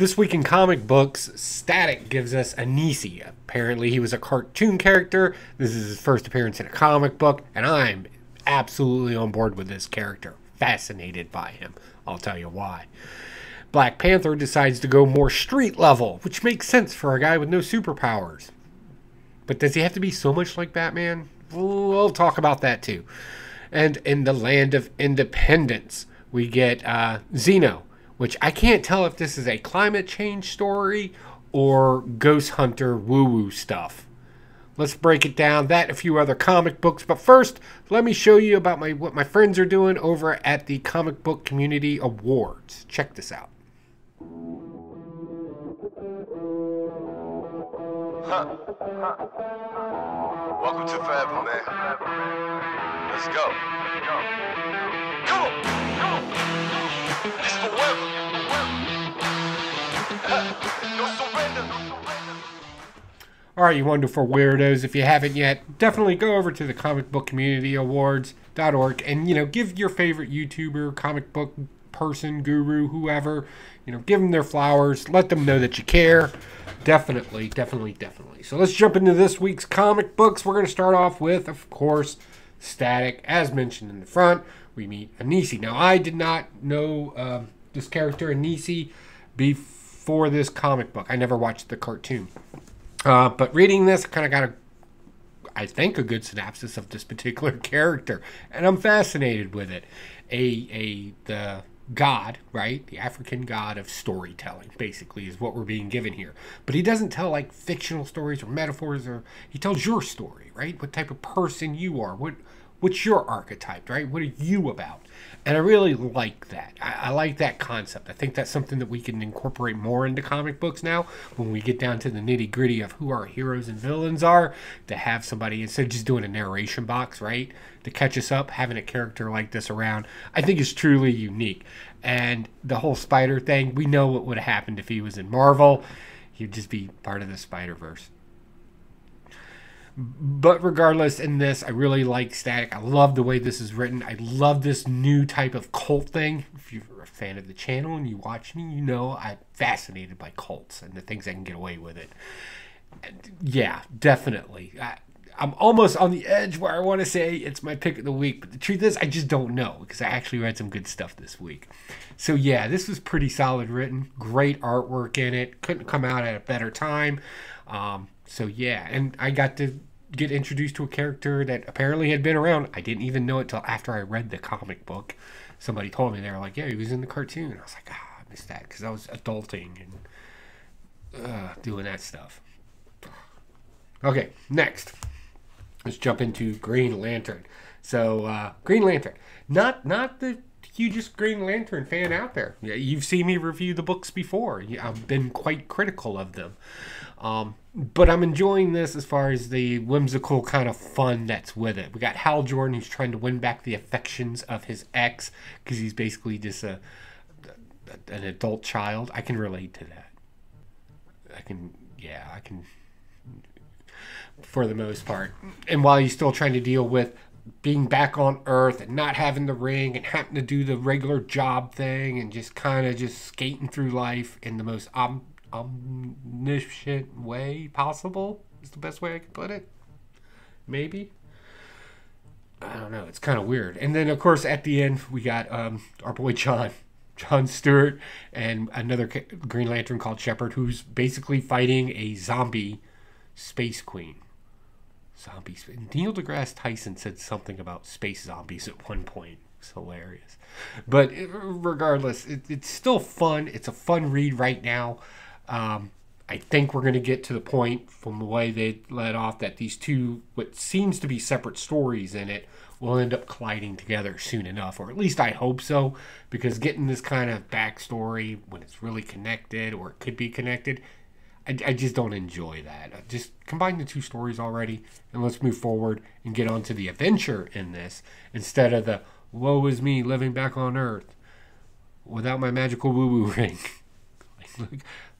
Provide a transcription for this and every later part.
This week in comic books, Static gives us Anisi. Apparently he was a cartoon character. This is his first appearance in a comic book, and I'm absolutely on board with this character. Fascinated by him. I'll tell you why. Black Panther decides to go more street level, which makes sense for a guy with no superpowers. But does he have to be so much like Batman? We'll talk about that too. And in the Land of Independence, we get Xeno, which I can't tell if this is a climate change story or ghost hunter woo-woo stuff. Let's break it down, that and a few other comic books. But first, let me show you about what my friends are doing over at the Comic Book Community Awards. Check this out. Welcome to Forever, man. Let's go. Come on. This forever. No surrender. All right, you wonderful weirdos, if you haven't yet, definitely go over to the Comic Book Community Awards.org and, give your favorite YouTuber, comic book person, guru, whoever, give them their flowers. Let them know that you care. Definitely. So let's jump into this week's comic books. We're going to start off with, of course, Static. As mentioned in the front, we meet Anisi. Now, I did not know this character, Anisi, before this comic book. I never watched the cartoon. But reading this, I kind of got I think, a good synopsis of this particular character. And I'm fascinated with it. The god, right? The African god of storytelling, basically, is what we're being given here. But he doesn't tell, like, fictional stories or metaphors. He tells your story, right? What type of person you are. What's your archetype, right? What are you about? And I really like that. I like that concept. I think that's something that we can incorporate more into comic books now when we get down to the nitty-gritty of who our heroes and villains are, to have somebody, instead of just doing a narration box, right, to catch us up, having a character like this around, I think is truly unique. And the whole spider thing, we know what would have happened if he was in Marvel. He'd just be part of the Spider-Verse. But regardless, in this, I really like Static. I love the way this is written. I love this new type of cult thing. If you're a fan of the channel and you watch me, you know I'm fascinated by cults and the things I can get away with it. And yeah, definitely. I'm almost on the edge where I want to say it's my pick of the week. But the truth is, I just don't know, because I actually read some good stuff this week. So yeah, this was pretty solid written. Great artwork in it. Couldn't come out at a better time. So yeah, and I got to get introduced to a character that apparently had been around. I didn't even know it till after I read the comic book. Somebody told me, they were like, yeah, he was in the cartoon. And I was like, I missed that, because I was adulting and doing that stuff. Okay, next. Let's jump into Green Lantern. So, Green Lantern. Not the hugest Green Lantern fan out there. You've seen me review the books before. I've been quite critical of them. But I'm enjoying this as far as the whimsical kind of fun that's with it. We got Hal Jordan, who's trying to win back the affections of his ex, because he's basically just an adult child. I can relate to that. I can, for the most part. And while he's still trying to deal with being back on Earth and not having the ring and having to do the regular job thing and just kind of just skating through life in the most omniscient way possible, is the best way I could put it. Maybe. I don't know. It's kind of weird. And then, of course, at the end, we got our boy John Stewart, and another Green Lantern called Shepard, who's basically fighting a zombie space queen. Neil deGrasse Tyson said something about space zombies at one point. It's hilarious. But regardless, it's still fun. It's a fun read right now. I think we're going to get to the point, from the way they led off, that these two, what seems to be separate stories in it, will end up colliding together soon enough. Or at least I hope so. Because getting this kind of backstory when it's really connected, or it could be connected, I just don't enjoy that. Just combine the two stories already, and let's move forward and get on to the adventure in this, instead of the woe is me living back on Earth without my magical woo-woo ring.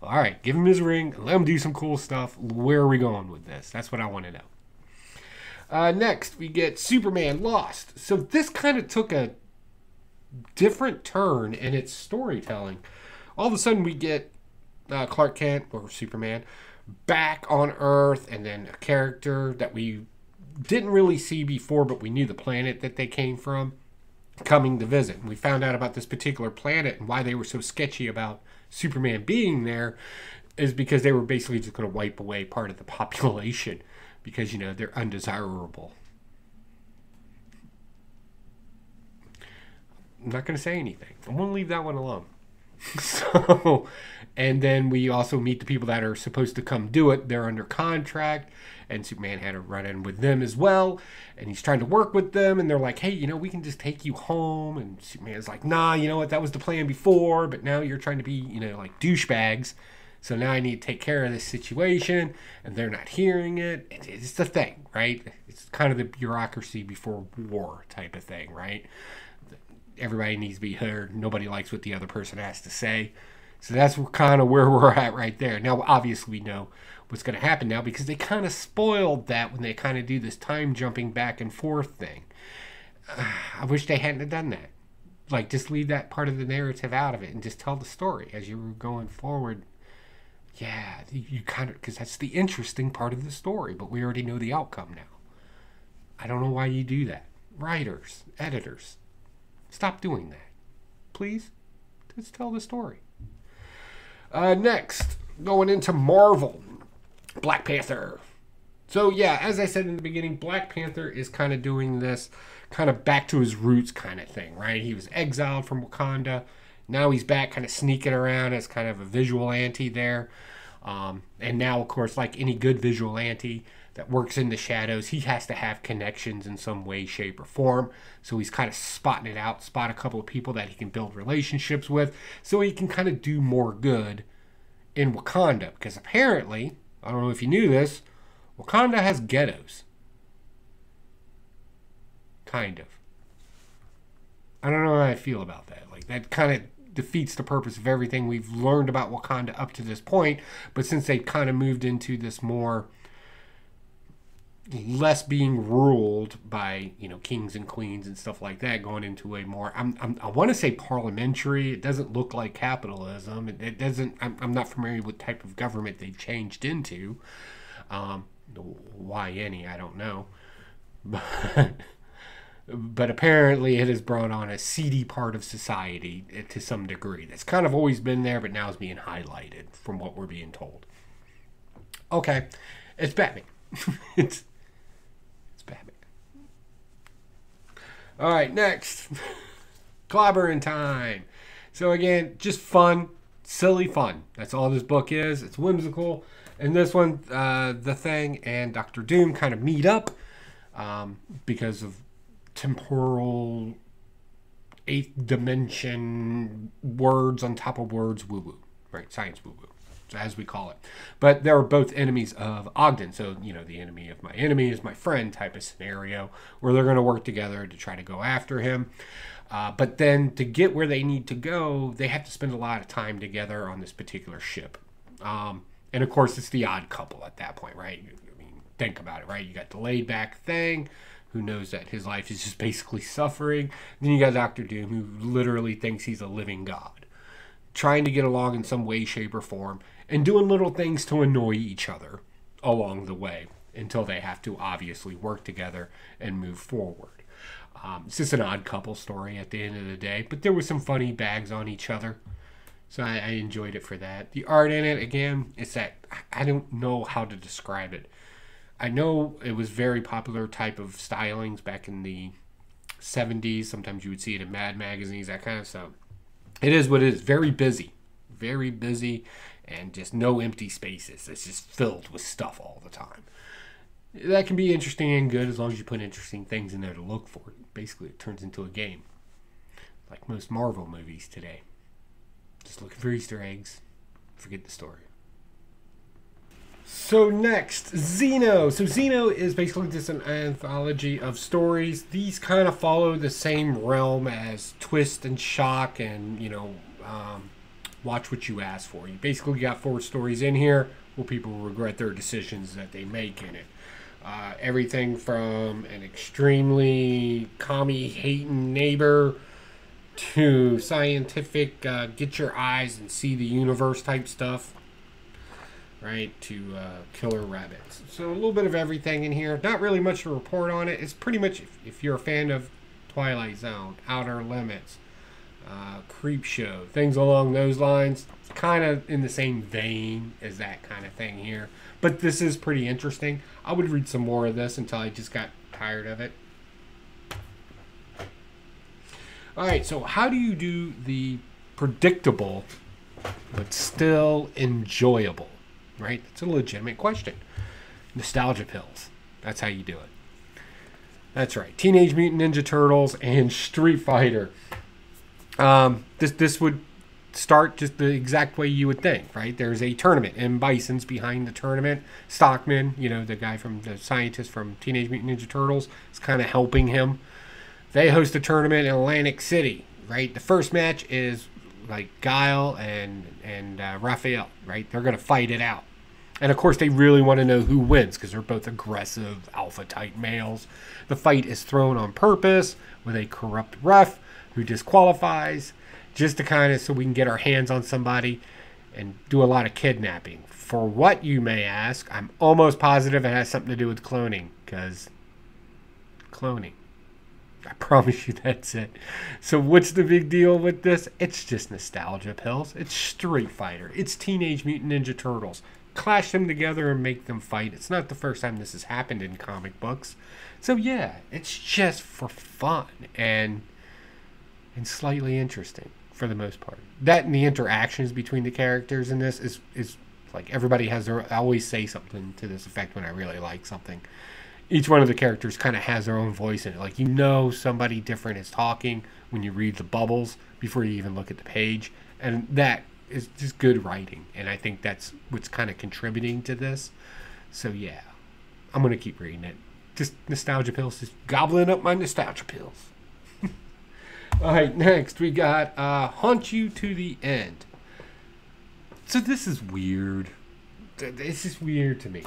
All right, give him his ring, let him do some cool stuff. Where are we going with this? That's what I want to know. Next, we get Superman Lost. So this kind of took a different turn in its storytelling. All of a sudden, we get Clark Kent, or Superman, back on Earth, and then a character that we didn't really see before, but we knew the planet that they came from, coming to visit. And we found out about this particular planet and why they were so sketchy about Superman being there is because they were basically just going to wipe away part of the population because, they're undesirable. I'm not going to say anything. I'm going to leave that one alone. So, and then we also meet the people that are supposed to come do it. They're under contract, and Superman had a run-in with them as well, and he's trying to work with them, and they're like, hey, we can just take you home, and Superman's like, nah, you know what, that was the plan before, but now you're trying to be, like douchebags, so now I need to take care of this situation, and they're not hearing it. It's the thing, right? It's kind of the bureaucracy before war type of thing, right? Everybody needs to be heard. Nobody likes what the other person has to say. So that's kind of where we're at right there. Now, obviously, we know what's going to happen now because they kind of spoiled that when they kind of do this time jumping back and forth thing. I wish they hadn't done that. Like, just leave that part of the narrative out of it and just tell the story as you were going forward. Yeah, you kind of, because that's the interesting part of the story, but we already know the outcome now. I don't know why you do that. Writers, editors, stop doing that. Please, just tell the story. Next, going into Marvel, Black Panther. So yeah, as I said in the beginning, Black Panther is kind of doing this kind of back to his roots kind of thing, right? He was exiled from Wakanda. Now he's back kind of sneaking around as kind of a vigilante there. And now, of course, like any good vigilante that works in the shadows, he has to have connections in some way, shape, or form. So he's kind of spotting it out, spot a couple of people that he can build relationships with, so he can kind of do more good in Wakanda. Because apparently, I don't know if you knew this, Wakanda has ghettos. Kind of. I don't know how I feel about that. Like, that kind of defeats the purpose of everything we've learned about Wakanda up to this point. But since they kind of moved into this more less being ruled by kings and queens and stuff like that, going into a more I want to say parliamentary. It doesn't look like capitalism. It doesn't. I'm not familiar with type of government they've changed into. Why any? I don't know. But apparently it has brought on a seedy part of society to some degree. That's kind of always been there, but now is being highlighted from what we're being told. Okay, it's Batman. It's Batman. All right, next. Clobbering time. So again, just fun, silly fun. That's all this book is. It's whimsical. And this one, The Thing and Dr. Doom kind of meet up because of temporal eighth dimension words on top of words, woo-woo. Right, science woo-woo, as we call it. But they're both enemies of Ogden. So, the enemy of my enemy is my friend type of scenario where they're going to work together to try to go after him. But then to get where they need to go, they have to spend a lot of time together on this particular ship. And of course, it's the odd couple at that point, right? I mean, think about it, right? You got the laid back Thing, who knows that his life is just basically suffering. Then you got Dr. Doom, who literally thinks he's a living god, trying to get along in some way, shape, or form, and doing little things to annoy each other along the way until they have to obviously work together and move forward. It's just an odd couple story at the end of the day, but there was some funny bags on each other, so I enjoyed it for that. The art in it, again, it's that, I don't know how to describe it. I know it was very popular type of stylings back in the 70s. Sometimes you would see it in Mad magazines, that kind of stuff. It is what it is. Very busy, and just no empty spaces. It's just filled with stuff all the time. That can be interesting and good as long as you put interesting things in there to look for. Basically, it turns into a game, like most Marvel movies today. Just looking for Easter eggs. Forget the story. So next, Xeno. So Xeno is basically just an anthology of stories. These kind of follow the same realm as Twist and Shock and, Watch What You Ask For. You basically got 4 stories in here where people regret their decisions that they make in it. Everything from an extremely commie-hating neighbor to scientific, get your eyes and see the universe type stuff, right, to killer rabbits. So a little bit of everything in here. Not really much to report on it. It's pretty much, if you're a fan of Twilight Zone, Outer Limits, Creep Show, things along those lines, kind of in the same vein as that kind of thing here. But this is pretty interesting. I would read some more of this until I just got tired of it. Alright, so how do you do the predictable but still enjoyable? Right? That's a legitimate question. Nostalgia pills. That's how you do it. That's right. Teenage Mutant Ninja Turtles and Street Fighter. This would start just the exact way you would think, right? There's a tournament, and Bison's behind the tournament. Stockman, the guy from the scientist from Teenage Mutant Ninja Turtles, is kind of helping him. They host a tournament in Atlantic City, right? The first match is like Guile and Raphael, right? They're going to fight it out. And of course, they really want to know who wins because they're both aggressive, alpha-type males. The fight is thrown on purpose with a corrupt ref who disqualifies, just to kind of so we can get our hands on somebody and do a lot of kidnapping. For what, you may ask? I'm almost positive it has something to do with cloning, because cloning. I promise you that's it. So what's the big deal with this? It's just nostalgia pills. It's Street Fighter. It's Teenage Mutant Ninja Turtles. Clash them together and make them fight. It's not the first time this has happened in comic books. So yeah, it's just for fun and slightly interesting for the most part. That and the interactions between the characters in this is like everybody has their... I always say something to this effect when I really like something. Each one of the characters kind of has their own voice in it. Like, somebody different is talking when you read the bubbles before you even look at the page. And that is just good writing. And I think that's what's kind of contributing to this. So, yeah. I'm going to keep reading it. Just nostalgia pills. Just gobbling up my nostalgia pills. All right, next we got Haunt You to the End. So this is weird. This is weird to me.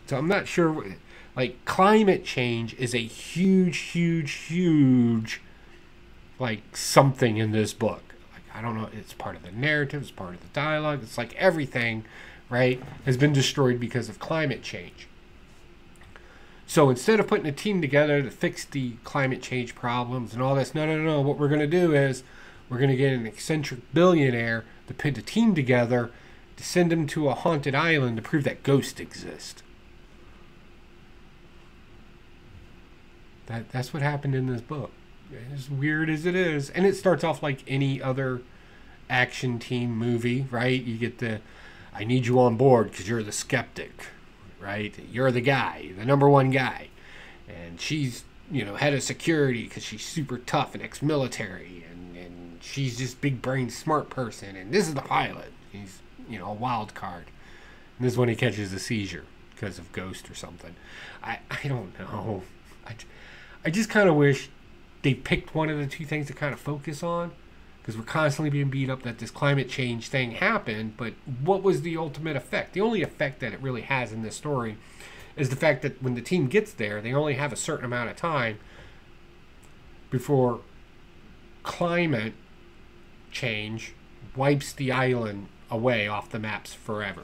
So I'm not sure... Like, climate change is a huge, like, something in this book. Like, I don't know, it's part of the narrative, it's part of the dialogue, it's like everything, right, has been destroyed because of climate change. So instead of putting a team together to fix the climate change problems and all this, no, what we're going to do is we're going to get an eccentric billionaire to put a team together to send him to a haunted island to prove that ghosts exist. That's what happened in this book. As weird as it is. And it starts off like any other action team movie, right? You get the, I need you on board because you're the skeptic, right? You're the guy, the number one guy. And she's, head of security because she's super tough and ex-military. And she's just big brain smart person. And this is the pilot. He's, a wild card. And this is when he catches a seizure because of ghost or something. I don't know. I just kind of wish they picked one of the two things to kind of focus on, because we're constantly being beat up that this climate change thing happened, but what was the ultimate effect? The only effect that it really has in this story is the fact that when the team gets there, they only have a certain amount of time before climate change wipes the island away off the maps forever.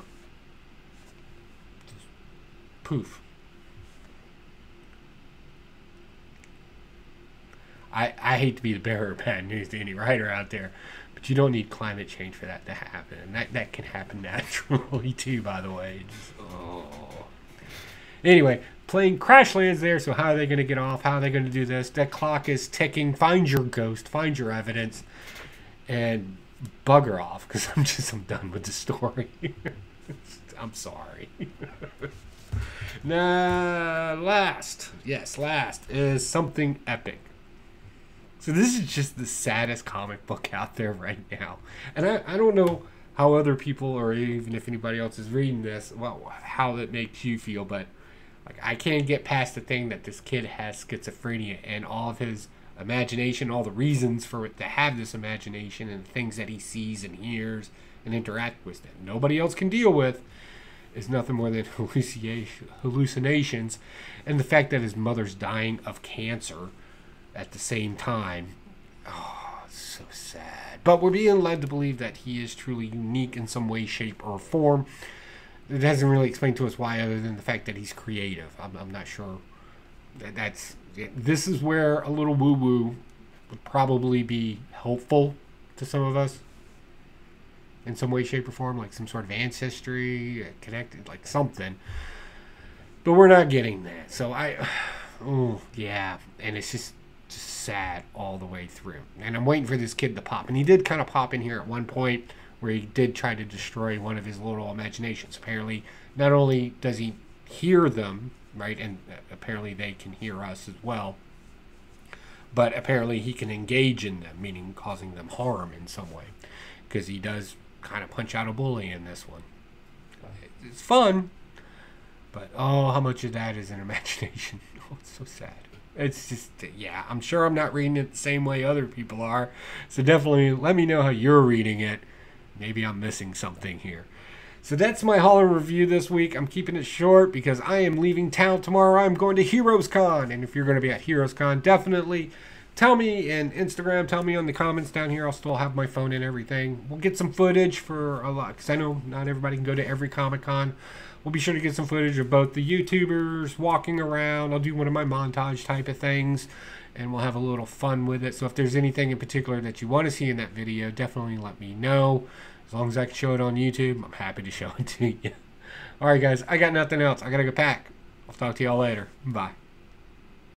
Just poof. I hate to be the bearer of bad news to any writer out there, but you don't need climate change for that to happen. And that can happen naturally too, by the way. Anyway, plane crash lands there, so how are they going to get off? How are they going to do this? That clock is ticking. Find your ghost. Find your evidence. And bugger off, because I'm done with the story. I'm sorry. Now, last is something epic. So this is just the saddest comic book out there right now. And I don't know how other people, or even if anybody else is reading this, well, how that makes you feel, but like, I can't get past the thing that this kid has schizophrenia, and all of his imagination, all the reasons for it to have this imagination, and the things that he sees and hears and interact with that nobody else can deal with, is nothing more than hallucinations. And the fact that his mother's dying of cancer at the same time, so sad. But we're being led to believe that he is truly unique in some way, shape, or form. It doesn't really explain to us why, other than the fact that he's creative. I'm not sure. This is where a little woo-woo would probably be helpful to some of us in some way, shape, or form, like some sort of ancestry, connected, like something. But we're not getting that. So oh, yeah. And it's just sad all the way through. And I'm waiting for this kid to pop. And he did kind of pop in here at one point where he did try to destroy one of his little imaginations. Apparently, not only does he hear them, right, and apparently they can hear us as well, but apparently he can engage in them, meaning causing them harm in some way, because he does kind of punch out a bully in this one. It's fun, but oh, how much of that is an imagination? Oh, it's so sad. It's just, yeah, I'm sure I'm not reading it the same way other people are, so definitely let me know how you're reading it. Maybe I'm missing something here. So that's my Holler review this week. I'm keeping it short because I am leaving town tomorrow. I'm going to Heroes Con. And if you're going to be at Heroes Con, definitely tell me in Instagram. Tell me on the comments down here. I'll still have my phone and everything. We'll get some footage for a lot, because I know not everybody can go to every Comic-Con. We'll be sure to get some footage of both the YouTubers walking around. I'll do one of my montage type of things, and we'll have a little fun with it. So if there's anything in particular that you want to see in that video, definitely let me know. As long as I can show it on YouTube, I'm happy to show it to you. All right, guys, I got nothing else. I got to go pack. I'll talk to y'all later. Bye.